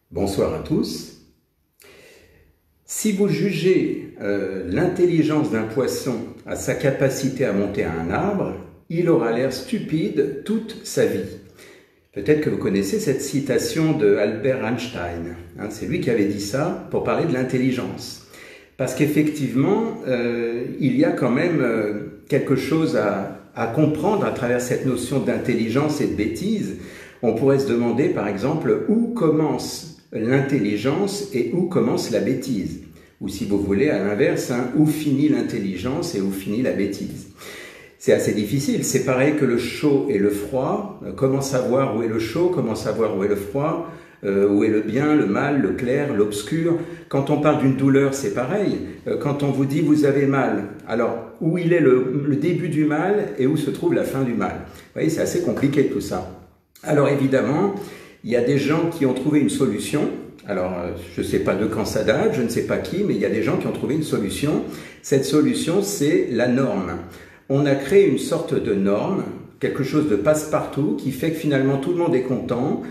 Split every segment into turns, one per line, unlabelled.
Bonsoir à tous. Si vous jugez l'intelligence d'un poisson à sa capacité à monter à un arbre, il aura l'air stupide toute sa vie. Peut-être que vous connaissez cette citation de Albert Einstein. C'est lui qui avait dit ça pour parler de l'intelligence. Parce qu'effectivement, il y a quand même quelque chose à comprendre à travers cette notion d'intelligence et de bêtise. On pourrait se demander, par exemple, où commence l'intelligence et où commence la bêtise. Ou si vous voulez, à l'inverse, où finit l'intelligence et où finit la bêtise. C'est assez difficile, c'est pareil que le chaud et le froid. Comment savoir où est le chaud, comment savoir où est le froid, où est le bien, le mal, le clair, l'obscur. Quand on parle d'une douleur, c'est pareil. Quand on vous dit vous avez mal, alors où il est le début du mal et où se trouve la fin du mal. Vous voyez, c'est assez compliqué tout ça. Alors évidemment, il y a des gens qui ont trouvé une solution. Alors, je ne sais pas de quand ça date, je ne sais pas qui, mais il y a des gens qui ont trouvé une solution. Cette solution, c'est la norme. On a créé une sorte de norme, quelque chose de passe-partout, qui fait que finalement tout le monde est content.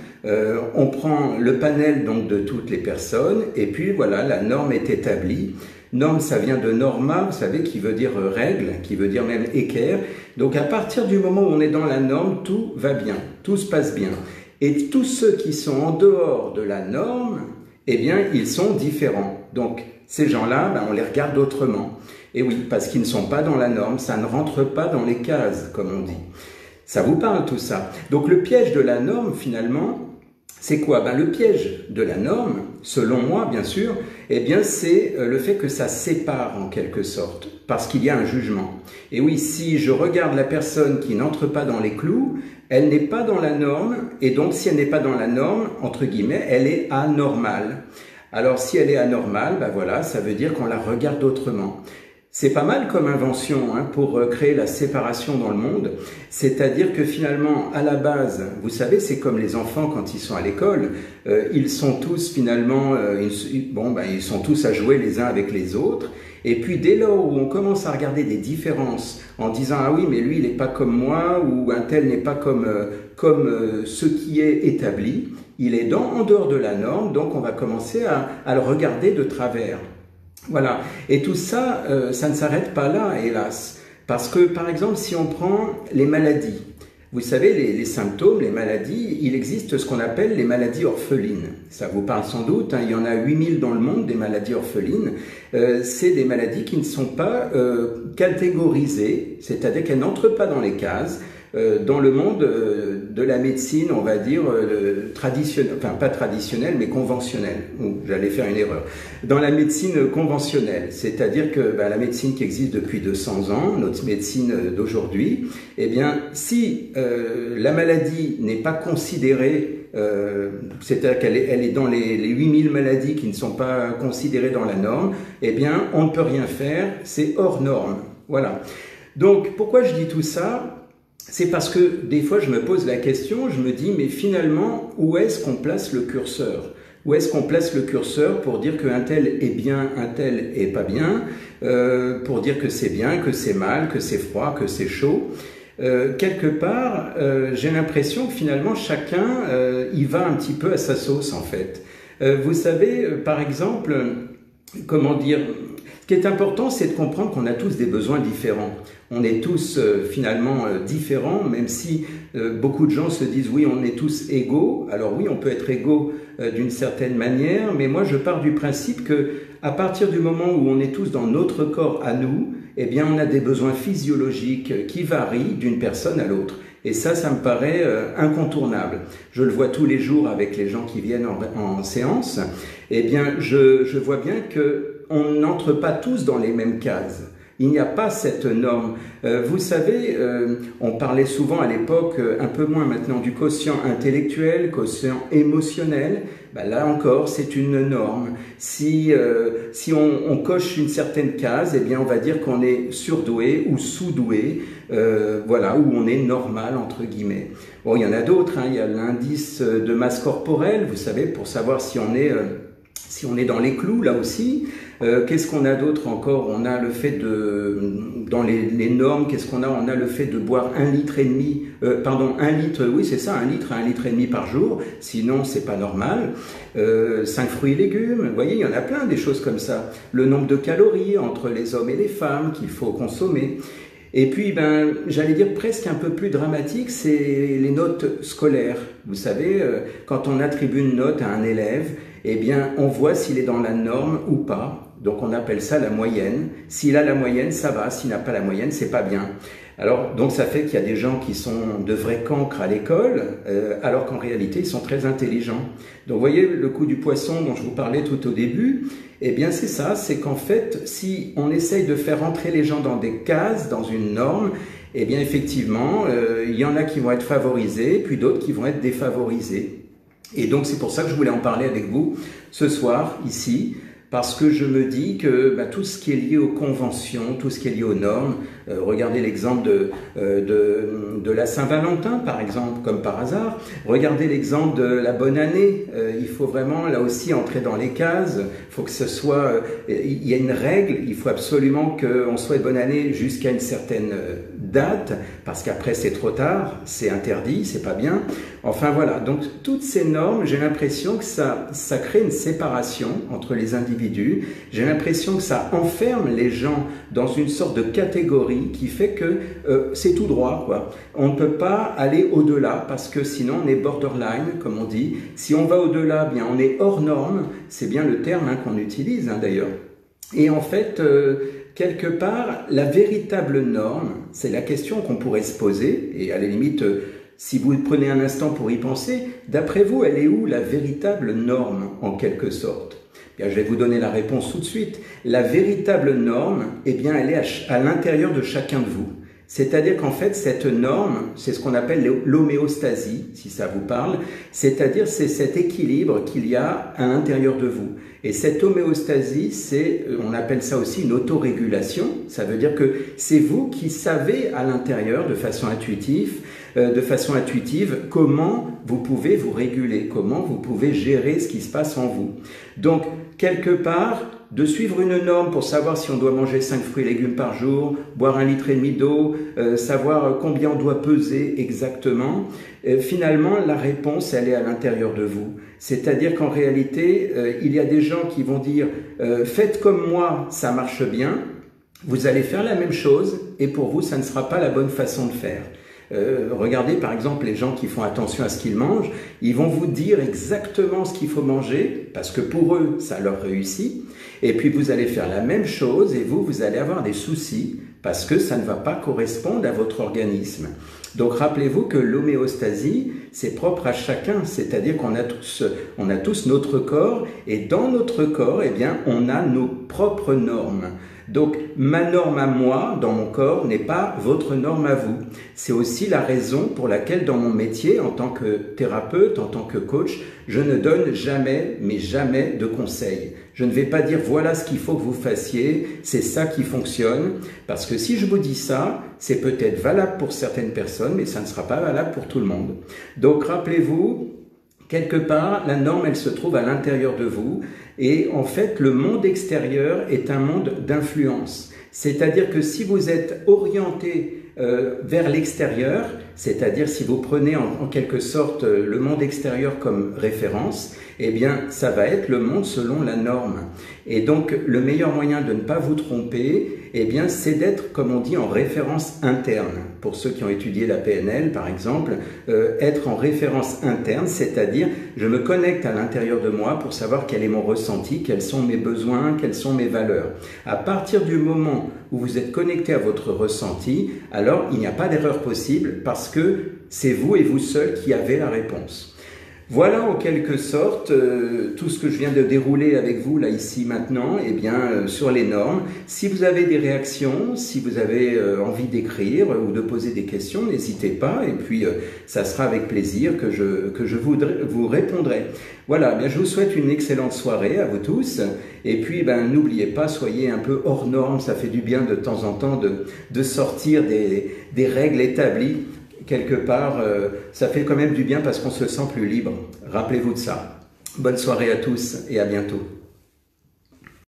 On prend le panel donc de toutes les personnes, et puis voilà, la norme est établie. Norme, ça vient de norma, vous savez, qui veut dire règle, qui veut dire même équerre. Donc à partir du moment où on est dans la norme, tout va bien, tout se passe bien. Et tous ceux qui sont en dehors de la norme, eh bien, ils sont différents. Donc, ces gens-là, on les regarde autrement. Et oui, parce qu'ils ne sont pas dans la norme, ça ne rentre pas dans les cases, comme on dit. Ça vous parle tout ça. Donc, le piège de la norme, finalement, c'est quoi? Le piège de la norme, selon moi, bien sûr, eh bien, c'est le fait que ça sépare en quelque sorte, parce qu'il y a un jugement. Et oui, si je regarde la personne qui n'entre pas dans les clous, elle n'est pas dans la norme, et donc si elle n'est pas dans la norme, entre guillemets, elle est anormale. Alors si elle est anormale, voilà, ça veut dire qu'on la regarde autrement. C'est pas mal comme invention pour créer la séparation dans le monde, c'est-à-dire que finalement, à la base, vous savez, c'est comme les enfants quand ils sont à l'école, ils sont tous finalement, ils sont tous à jouer les uns avec les autres, et puis dès lors où on commence à regarder des différences en disant « Ah oui, mais lui, il n'est pas comme moi » ou « Un tel n'est pas comme ce qui est établi », il est en dehors de la norme, donc on va commencer à le regarder de travers. Voilà. Et tout ça, ça ne s'arrête pas là, hélas. Parce que, par exemple, si on prend les maladies, vous savez, les symptômes, les maladies, il existe ce qu'on appelle les maladies orphelines. Ça vous parle sans doute, il y en a 8000 dans le monde, des maladies orphelines. C'est des maladies qui ne sont pas catégorisées, c'est-à-dire qu'elles n'entrent pas dans les cases. Dans le monde de la médecine, on va dire traditionnelle, enfin pas traditionnelle, mais conventionnelle. J'allais faire une erreur. Dans la médecine conventionnelle, c'est-à-dire que la médecine qui existe depuis 200 ans, notre médecine d'aujourd'hui, eh bien, si la maladie n'est pas considérée, c'est-à-dire qu'elle est dans les 8000 maladies qui ne sont pas considérées dans la norme, eh bien, on ne peut rien faire, c'est hors norme. Voilà. Donc, pourquoi je dis tout ça ? C'est parce que des fois je me pose la question, je me dis mais finalement où est-ce qu'on place le curseur? Où est-ce qu'on place le curseur pour dire qu'un tel est bien, un tel est pas bien, pour dire que c'est bien, que c'est mal, que c'est froid, que c'est chaud? Quelque part, j'ai l'impression que finalement chacun y va un petit peu à sa sauce en fait. Vous savez, par exemple, comment dire, ce qui est important, c'est de comprendre qu'on a tous des besoins différents. On est tous finalement différents, même si beaucoup de gens se disent oui, on est tous égaux. Alors oui, on peut être égaux d'une certaine manière, mais moi je pars du principe que à partir du moment où on est tous dans notre corps à nous, eh bien on a des besoins physiologiques qui varient d'une personne à l'autre. Et ça me paraît incontournable. Je le vois tous les jours avec les gens qui viennent en séance. Eh bien, je vois bien qu'on n'entre pas tous dans les mêmes cases. Il n'y a pas cette norme. Vous savez, on parlait souvent à l'époque, un peu moins maintenant, du quotient intellectuel, quotient émotionnel. Là encore, c'est une norme. Si on coche une certaine case, eh bien, on va dire qu'on est surdoué ou sous-doué, voilà, où on est normal, entre guillemets. Bon, il y en a d'autres, il y a l'indice de masse corporelle, vous savez, pour savoir si on est dans les clous, là aussi. Qu'est-ce qu'on a d'autre encore? On a le fait dans les normes, qu'est-ce qu'on a? On a le fait de boire 1,5 litre, pardon, 1 litre, oui c'est ça, 1 litre à 1,5 litre par jour, sinon c'est pas normal. 5 fruits et légumes, vous voyez, il y en a plein des choses comme ça. Le nombre de calories entre les hommes et les femmes qu'il faut consommer. Et puis, j'allais dire presque un peu plus dramatique, c'est les notes scolaires. Vous savez, quand on attribue une note à un élève, eh bien, on voit s'il est dans la norme ou pas. Donc, on appelle ça la moyenne. S'il a la moyenne, ça va. S'il n'a pas la moyenne, c'est pas bien. Alors, donc, ça fait qu'il y a des gens qui sont de vrais cancres à l'école, alors qu'en réalité, ils sont très intelligents. Donc, vous voyez, le coup du poisson dont je vous parlais tout au début, eh bien, c'est ça, c'est qu'en fait, si on essaye de faire entrer les gens dans des cases, dans une norme, eh bien, effectivement, il y en a qui vont être favorisés, puis d'autres qui vont être défavorisés. Et donc, c'est pour ça que je voulais en parler avec vous ce soir, ici, parce que je me dis que tout ce qui est lié aux conventions, tout ce qui est lié aux normes, regardez l'exemple de la Saint-Valentin, par exemple, comme par hasard. Regardez l'exemple de la bonne année. Il faut vraiment, là aussi, entrer dans les cases. Il faut que ce soit... il y a une règle, il faut absolument qu'on souhaite bonne année jusqu'à une certaine date, parce qu'après c'est trop tard, c'est interdit, c'est pas bien. Enfin voilà, donc toutes ces normes, j'ai l'impression que ça crée une séparation entre les individus. J'ai l'impression que ça enferme les gens dans une sorte de catégorie qui fait que c'est tout droit, quoi. On ne peut pas aller au-delà parce que sinon on est borderline, comme on dit. Si on va au-delà, bien on est hors norme. C'est bien le terme qu'on utilise d'ailleurs. Et en fait, quelque part, la véritable norme, c'est la question qu'on pourrait se poser. Et à la limite, si vous prenez un instant pour y penser, d'après vous, elle est où la véritable norme en quelque sorte? Bien, je vais vous donner la réponse tout de suite. La véritable norme, eh bien, elle est à l'intérieur de chacun de vous. C'est-à-dire qu'en fait, cette norme, c'est ce qu'on appelle l'homéostasie, si ça vous parle. C'est-à-dire, c'est cet équilibre qu'il y a à l'intérieur de vous. Et cette homéostasie, on appelle ça aussi une autorégulation. Ça veut dire que c'est vous qui savez à l'intérieur, de façon intuitive, comment vous pouvez vous réguler, comment vous pouvez gérer ce qui se passe en vous. Donc, quelque part, de suivre une norme pour savoir si on doit manger 5 fruits et légumes par jour, boire 1,5 litre d'eau, savoir combien on doit peser exactement, finalement, la réponse, elle est à l'intérieur de vous. C'est-à-dire qu'en réalité, il y a des gens qui vont dire « faites comme moi, ça marche bien », vous allez faire la même chose et pour vous, ça ne sera pas la bonne façon de faire. Regardez par exemple les gens qui font attention à ce qu'ils mangent, ils vont vous dire exactement ce qu'il faut manger parce que pour eux ça leur réussit, et puis vous allez faire la même chose et vous allez avoir des soucis parce que ça ne va pas correspondre à votre organisme. Donc rappelez-vous que l'homéostasie c'est propre à chacun, c'est-à-dire qu'on a tous notre corps, et dans notre corps eh bien on a nos propres normes. Donc, ma norme à moi, dans mon corps, n'est pas votre norme à vous. C'est aussi la raison pour laquelle, dans mon métier, en tant que thérapeute, en tant que coach, je ne donne jamais, mais jamais de conseils. Je ne vais pas dire, voilà ce qu'il faut que vous fassiez, c'est ça qui fonctionne. Parce que si je vous dis ça, c'est peut-être valable pour certaines personnes, mais ça ne sera pas valable pour tout le monde. Donc, rappelez-vous, quelque part, la norme, elle se trouve à l'intérieur de vous. Et en fait, le monde extérieur est un monde d'influence. C'est-à-dire que si vous êtes orienté vers l'extérieur, c'est-à-dire si vous prenez en quelque sorte le monde extérieur comme référence, eh bien, ça va être le monde selon la norme. Et donc, le meilleur moyen de ne pas vous tromper, eh bien, c'est d'être, comme on dit, en référence interne. Pour ceux qui ont étudié la PNL, par exemple, être en référence interne, c'est-à-dire, je me connecte à l'intérieur de moi pour savoir quel est mon ressenti, quels sont mes besoins, quelles sont mes valeurs. À partir du moment où vous êtes connecté à votre ressenti, alors il n'y a pas d'erreur possible parce que c'est vous et vous seul qui avez la réponse. Voilà en quelque sorte tout ce que je viens de dérouler avec vous là ici maintenant, eh bien sur les normes. Si vous avez des réactions, si vous avez envie d'écrire ou de poser des questions, n'hésitez pas, et puis ça sera avec plaisir que je vous répondrai. Voilà, bien je vous souhaite une excellente soirée à vous tous, et puis n'oubliez pas, soyez un peu hors normes, ça fait du bien de temps en temps de sortir des règles établies. Quelque part, ça fait quand même du bien parce qu'on se sent plus libre. Rappelez-vous de ça. Bonne soirée à tous et à bientôt.